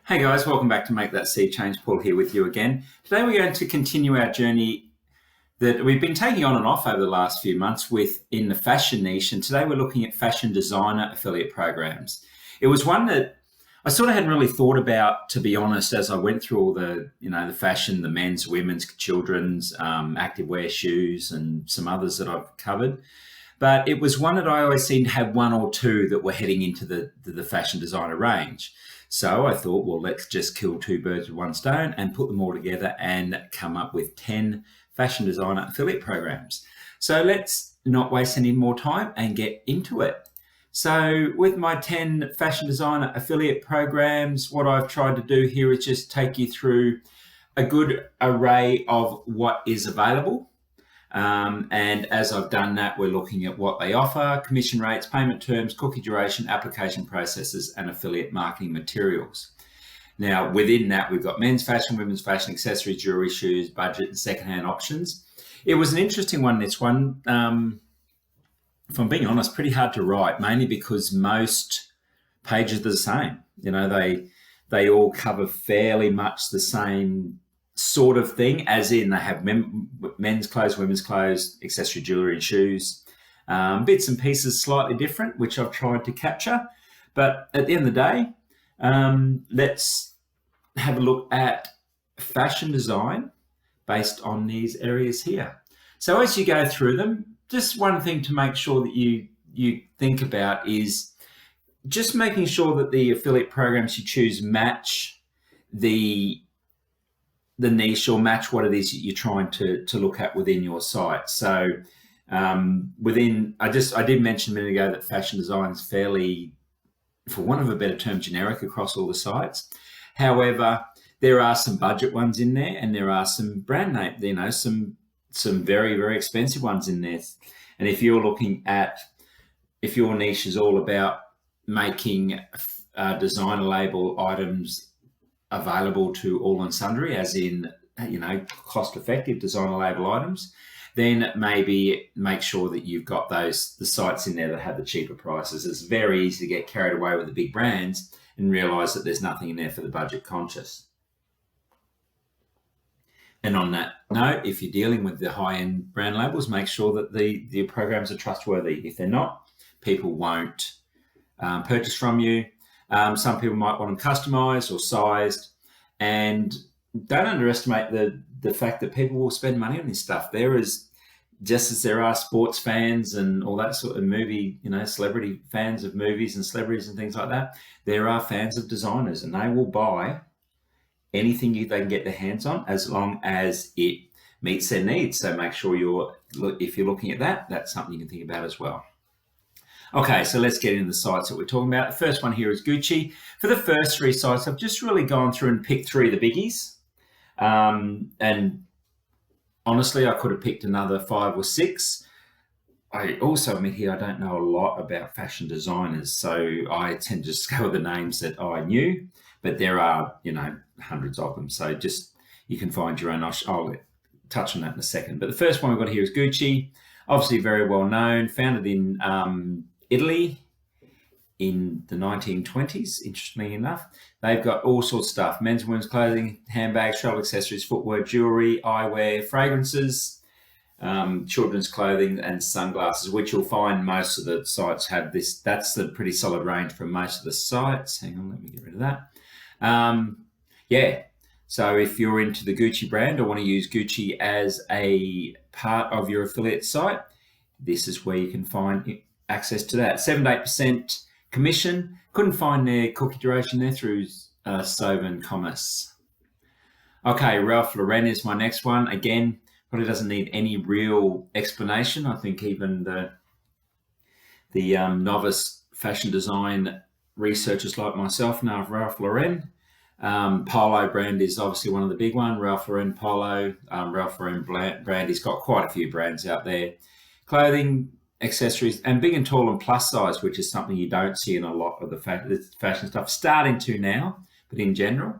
Hey guys, welcome back to Make That Sea Change. Paul here with you again. Today we're going to continue our journey that we've been taking on and off over the last few months in the fashion niche, and today we're looking at fashion designer affiliate programs. It was one that I sort of hadn't really thought about, to be honest, as I went through all the fashion, the men's, women's, children's, activewear, shoes, and some others that I've covered. But it was one that I always seemed to have one or two that were heading into the fashion designer range. So I thought, well, let's just kill two birds with one stone and put them all together and come up with 10 fashion designer affiliate programs. So let's not waste any more time and get into it. So with my 10 fashion designer affiliate programs, what I've tried to do here is just take you through a good array of what is available. And as I've done that, we're looking at what they offer, commission rates, payment terms, cookie duration, application processes, and affiliate marketing materials. Now, within that, we've got men's fashion, women's fashion, accessories, jewelry, shoes, budget, and secondhand options. It was an interesting one, this one. If I'm being honest, pretty hard to write, mainly because most pages are the same. They all cover fairly much the same sort of thing, as in they have men's clothes, women's clothes, accessory, jewelry, and shoes. Bits and pieces slightly different, which I've tried to capture. But at the end of the day, let's have a look at fashion design based on these areas here. So as you go through them, just one thing to make sure that you think about is just making sure that the affiliate programs you choose match the niche or match what it is that you're trying to look at within your site. So I did mention a minute ago that fashion design is fairly, for want of a better term, generic across all the sites. However, there are some budget ones in there, and there are some brand name, some very, very expensive ones in there. And if your niche is all about making designer label items available to all and sundry, as in, cost-effective designer label items, then maybe make sure that you've got the sites in there that have the cheaper prices. It's very easy to get carried away with the big brands and realize that there's nothing in there for the budget conscious. And on that note, if you're dealing with the high-end brand labels, make sure that the programs are trustworthy. If they're not, people won't purchase from you. Some people might want them customized or sized, and don't underestimate the fact that people will spend money on this stuff. There is, just as there are sports fans and all that sort of movie, celebrity fans of movies and celebrities and things like that, there are fans of designers, and they will buy anything they can get their hands on as long as it meets their needs. So make sure if you're looking at that, that's something you can think about as well. Okay, so let's get into the sites that we're talking about. The first one here is Gucci. For the first three sites, I've just really gone through and picked three of the biggies. And honestly, I could have picked another 5 or 6. I also admit here I don't know a lot about fashion designers, so I tend to just go with the names that I knew. But there are, hundreds of them. So just, you can find your own. I'll touch on that in a second. But the first one we've got here is Gucci. Obviously very well known, founded in Italy in the 1920s, interestingly enough. They've got all sorts of stuff: men's and women's clothing, handbags, travel accessories, footwear, jewelry, eyewear, fragrances, children's clothing, and sunglasses, which you'll find most of the sites have this. That's the pretty solid range for most of the sites. Hang on, let me get rid of that. So if you're into the Gucci brand or want to use Gucci as a part of your affiliate site, this is where you can find access to that. 7 to 8% commission. Couldn't find their cookie duration there through Soven Commerce. Okay, Ralph Lauren is my next one. Again, probably doesn't need any real explanation. I think even the novice fashion design researchers like myself know of Ralph Lauren. Polo brand is obviously one of the big ones. Ralph Lauren Polo, Ralph Lauren brand. He's got quite a few brands out there. Clothing, accessories, and big and tall and plus size, which is something you don't see in a lot of the fashion stuff. Starting to now, but in general.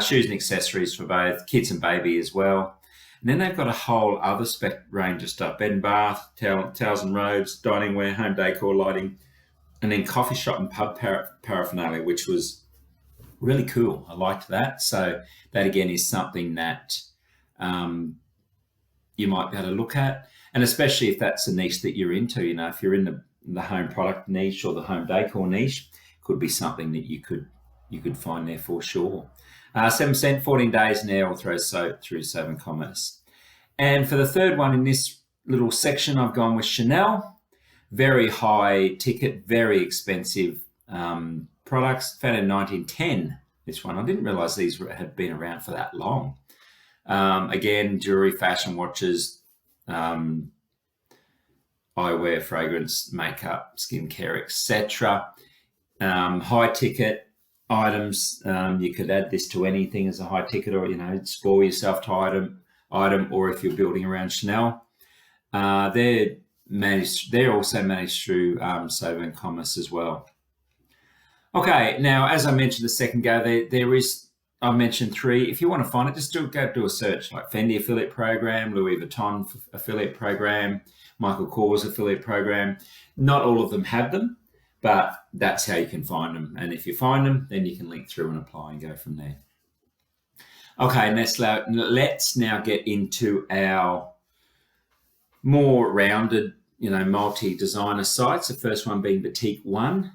Shoes and accessories for both kids and baby as well. And then they've got a whole other range of stuff: bed and bath, towels and robes, dining wear, home decor, lighting, and then coffee shop and pub paraphernalia, which was Really cool. I liked that. So that again is something that you might be able to look at, and especially if that's a niche that you're into. If you're in the home product niche or the home decor niche, could be something that you could find there for sure. 7%, 14 days now through Seven Commerce. And for the third one in this little section, I've gone with Chanel. Very high ticket, very expensive products. Found in 1910, this one. I didn't realize these had been around for that long. Again, jewelry, fashion, watches, eyewear, fragrance, makeup, skincare, etc. High ticket items. You could add this to anything as a high ticket, or score yourself to item, or if you're building around Chanel. They're also managed through Seven Commerce as well. Okay, now as I mentioned a second ago, I mentioned 3. If you want to find it, just go do a search, like Fendi affiliate program, Louis Vuitton affiliate program, Michael Kors affiliate program. Not all of them have them, but that's how you can find them. And if you find them, then you can link through and apply and go from there. Okay, let's now get into our more rounded, multi-designer sites. The first one being Boutique One.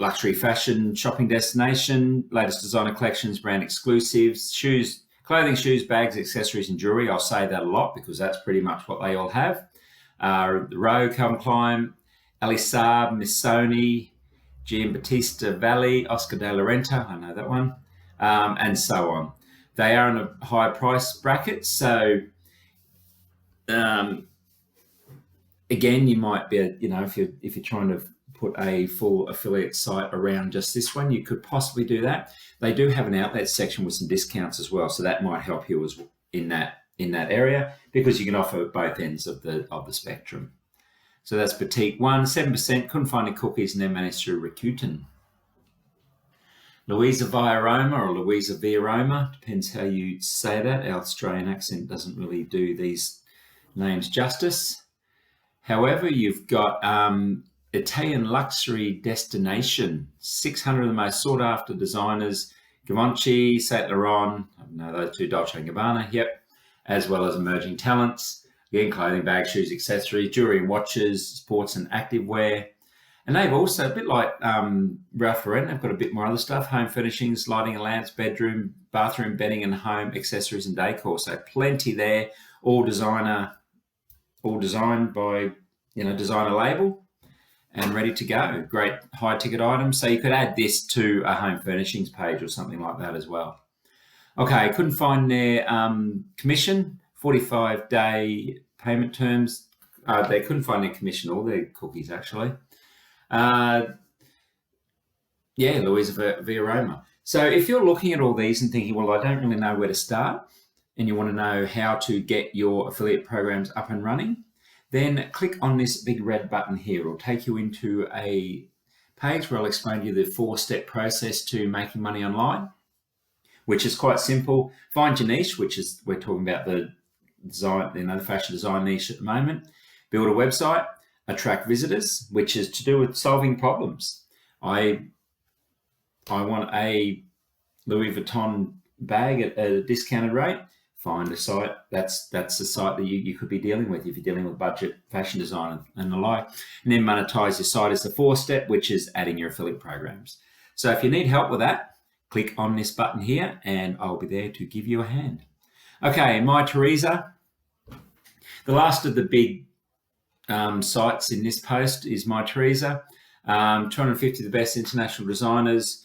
Luxury fashion shopping destination, latest designer collections, brand exclusives, clothing, shoes, bags, accessories, and jewelry. I'll say that a lot because that's pretty much what they all have. Row, Calvin Klein, Ali Saab, Missoni, Giambattista Valli, Oscar de la Renta, I know that one, and so on. They are in a high price bracket, so again, you might be, if you're trying to put a full affiliate site around just this one, you could possibly do that. They do have an outlet section with some discounts as well, so that might help you as in that area, because you can offer both ends of the spectrum. So that's Boutique One, 7%. Couldn't find any cookies, and they're managed through Akutan. Louisa Via Roma, or Louisa Via Roma, depends how you say that. Our Australian accent doesn't really do these names justice. However, you've got Italian luxury destination, 600 of the most sought after designers, Givenchy, Saint Laurent, I know those two, Dolce & Gabbana, yep, as well as emerging talents. Again, clothing, bags, shoes, accessories, jewelry and watches, sports and activewear. And they've also, a bit like Ralph Lauren, they've got a bit more other stuff, home furnishings, lighting and lamps, bedroom, bathroom, bedding and home accessories and decor. So plenty there, all designed by, designer label, and ready to go. Great high ticket items. So you could add this to a home furnishings page or something like that as well. Okay, couldn't find their commission, 45-day payment terms. They couldn't find their commission or their cookies actually. Louisa Via Roma. So if you're looking at all these and thinking, well, I don't really know where to start, and you want to know how to get your affiliate programs up and running, then click on this big red button here. It'll take you into a page where I'll explain to you the 4-step process to making money online, which is quite simple. Find your niche, which is, we're talking about the design, the fashion design niche at the moment. Build a website, attract visitors, which is to do with solving problems. I want a Louis Vuitton bag at a discounted rate. Find a site. That's the site that you could be dealing with if you're dealing with budget fashion design and the like. And then monetize your site is the 4th step, which is adding your affiliate programs. So if you need help with that, click on this button here and I'll be there to give you a hand. Okay, My Theresa. The last of the big sites in this post is My Theresa. 250 of the best international designers,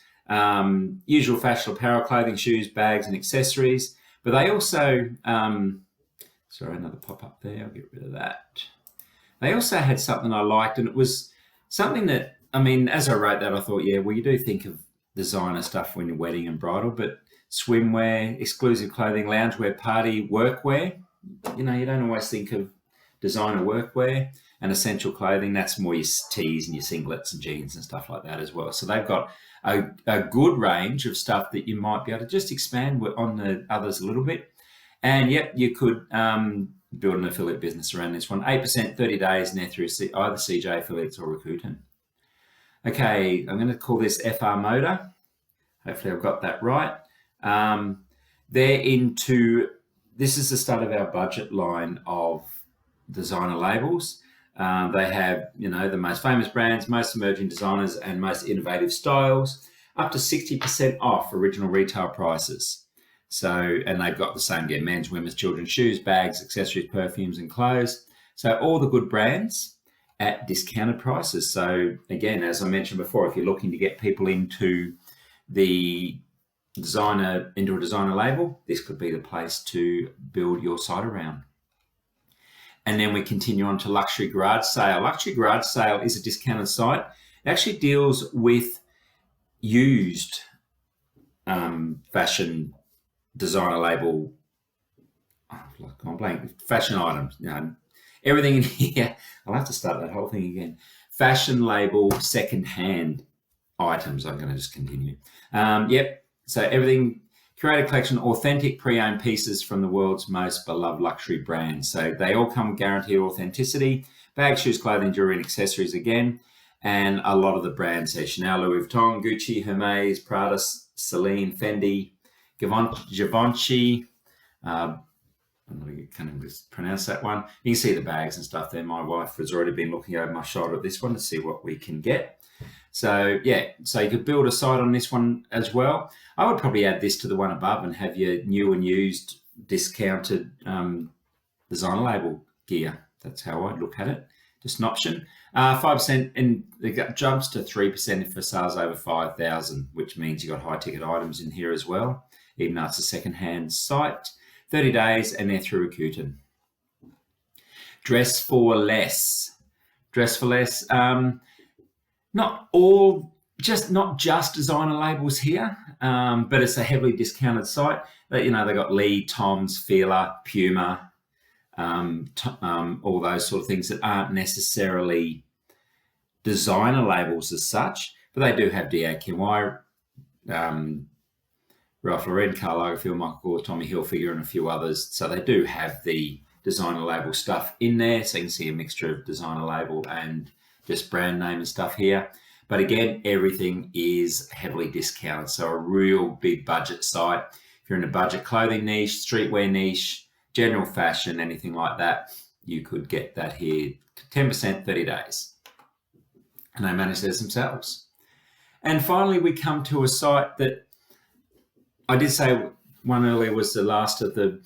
usual fashion apparel, clothing, shoes, bags and accessories. But they also, sorry, another pop-up there, I'll get rid of that. They also had something I liked, and it was something that, as I wrote that, I thought, yeah, well, you do think of designer stuff when you're wedding and bridal, but swimwear, exclusive clothing, loungewear, party, workwear, you don't always think of designer workwear. And essential clothing, that's more your tees and your singlets and jeans and stuff like that as well. So they've got a good range of stuff that you might be able to just expand on the others a little bit. And yep, you could build an affiliate business around this one. 8%, 30 days, and they're through either CJ affiliates or Akutan. Okay, I'm going to call this FR Motor. Hopefully I've got that right. They're into, this is the start of our budget line of designer labels. They have, the most famous brands, most emerging designers, and most innovative styles, up to 60% off original retail prices. So, and they've got the same again, men's, women's, children's shoes, bags, accessories, perfumes, and clothes. So all the good brands at discounted prices. So again, as I mentioned before, if you're looking to get people into a designer label, this could be the place to build your site around. And then we continue on to Luxury Gradsale. Luxury Gradsale is a discounted site. It actually deals with used fashion designer label, I'm blank, fashion items, everything in here. I'll have to start that whole thing again. Fashion label second-hand items. I'm going to just continue. Yep. So everything, curated collection, authentic pre-owned pieces from the world's most beloved luxury brands. So they all come with guaranteed authenticity. Bags, shoes, clothing, jewelry, and accessories again. And a lot of the brands there: Chanel, Louis Vuitton, Gucci, Hermes, Prada, Celine, Fendi, Givenchy. I can't even pronounce that one. You can see the bags and stuff there. My wife has already been looking over my shoulder at this one to see what we can get. So yeah, so you could build a site on this one as well. I would probably add this to the one above and have your new and used discounted designer label gear. That's how I'd look at it. Just an option. 5%, and it jumps to 3% for sales over 5,000, which means you've got high ticket items in here as well, even though it's a second-hand site. 30 days, and they're through Akutan. Dress for less. Not just designer labels here, but it's a heavily discounted site. They got Lee, Tom's, Fila, Puma, all those sort of things that aren't necessarily designer labels as such, but they do have DKNY, Ralph Lauren, Karl Lagerfeld, Michael Kors, Tommy Hilfiger, and a few others. So they do have the designer label stuff in there. So you can see a mixture of designer label and just brand name and stuff here. But again, everything is heavily discounted. So a real big budget site. If you're in a budget clothing niche, streetwear niche, general fashion, anything like that, you could get that here. 10%, 30 days. And they manage theirs themselves. And finally, we come to a site that I did say one earlier was the last of the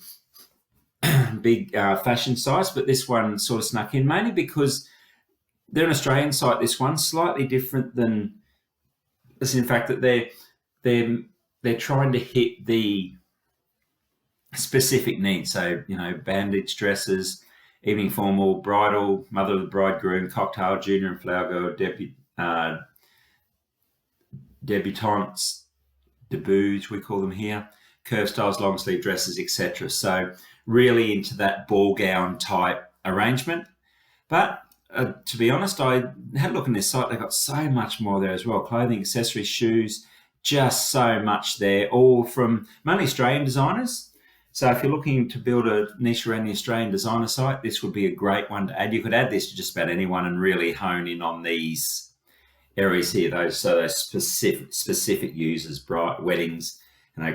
big fashion sites, but this one sort of snuck in, mainly because they're an Australian site. This one slightly different than this, in fact, that they're trying to hit the specific needs. So bandage dresses, evening formal, bridal, mother of the bridegroom, cocktail, junior and flower girl, debutantes, debuts, we call them here, curve styles, long sleeve dresses, etc. So really into that ball gown type arrangement. But to be honest, I had a look on this site. They've got so much more there as well. Clothing, accessories, shoes, just so much there, all from mainly Australian designers. So if you're looking to build a niche around the Australian designer site, this would be a great one to add. You could add this to just about anyone and really hone in on these areas here, those specific users, bright weddings,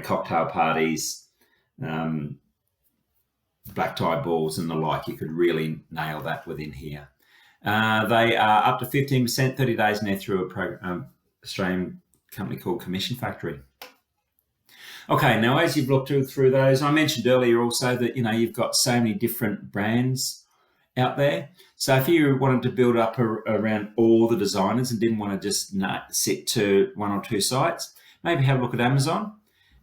cocktail parties, black tie balls and the like. You could really nail that within here. They are up to 15%, 30 days, and they're through a Australian company called Commission Factory. Okay, now as you've looked through those, I mentioned earlier also that you've got so many different brands out there. So if you wanted to build up around all the designers and didn't want to just sit to one or two sites, maybe have a look at Amazon.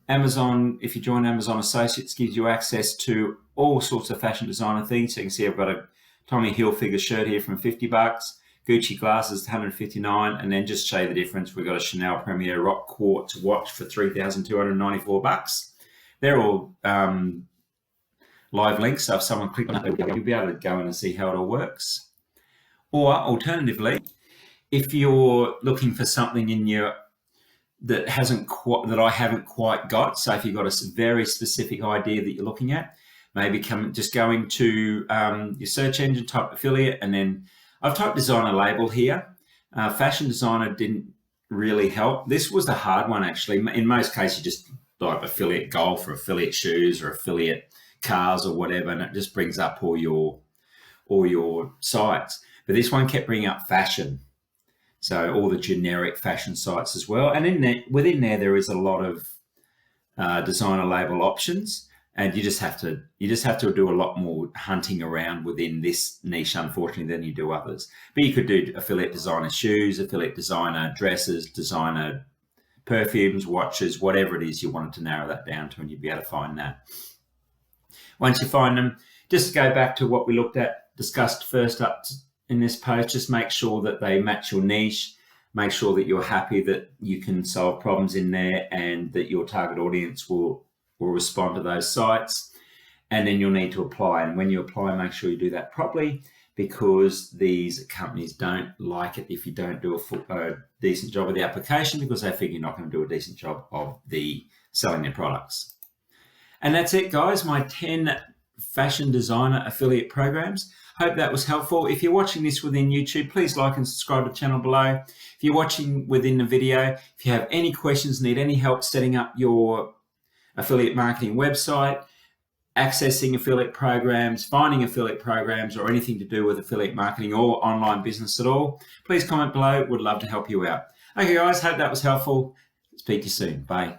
Amazon, if you join Amazon Associates, gives you access to all sorts of fashion designer things. So you can see I've got a Tommy Hilfiger shirt here from $50, Gucci glasses $159, and then just show you the difference. We've got a Chanel Premier Rock Quartz watch for $3,294. They're all live links, so if someone clicked on it, you'll be able to go in and see how it all works. Or alternatively, if you're looking for something in your that I haven't quite got, so if you've got a very specific idea that you're looking at, maybe just go into your search engine, type affiliate, and then I've typed designer label here. Fashion designer didn't really help. This was the hard one, actually. In most cases, you just like affiliate golf or affiliate shoes or affiliate cars or whatever, and it just brings up all your sites. But this one kept bringing up fashion. So all the generic fashion sites as well. And within there is a lot of designer label options. And you just have to do a lot more hunting around within this niche, unfortunately, than you do others. But you could do affiliate designer shoes, affiliate designer dresses, designer perfumes, watches, whatever it is you wanted to narrow that down to, and you'd be able to find that. Once you find them, just go back to what we discussed first up in this post. Just make sure that they match your niche. Make sure that you're happy that you can solve problems in there and that your target audience will respond to those sites, and then you'll need to apply. And when you apply, make sure you do that properly, because these companies don't like it if you don't do a decent job of the application, because they figure you're not going to do a decent job of the selling their products. And that's it, guys, my 10 fashion designer affiliate programs. Hope that was helpful. If you're watching this within YouTube, please like and subscribe to the channel below. If you're watching within the video, if you have any questions, need any help setting up your affiliate marketing website, accessing affiliate programs, finding affiliate programs, or anything to do with affiliate marketing or online business at all, please comment below. Would love to help you out. Okay, guys, hope that was helpful. Speak to you soon. Bye.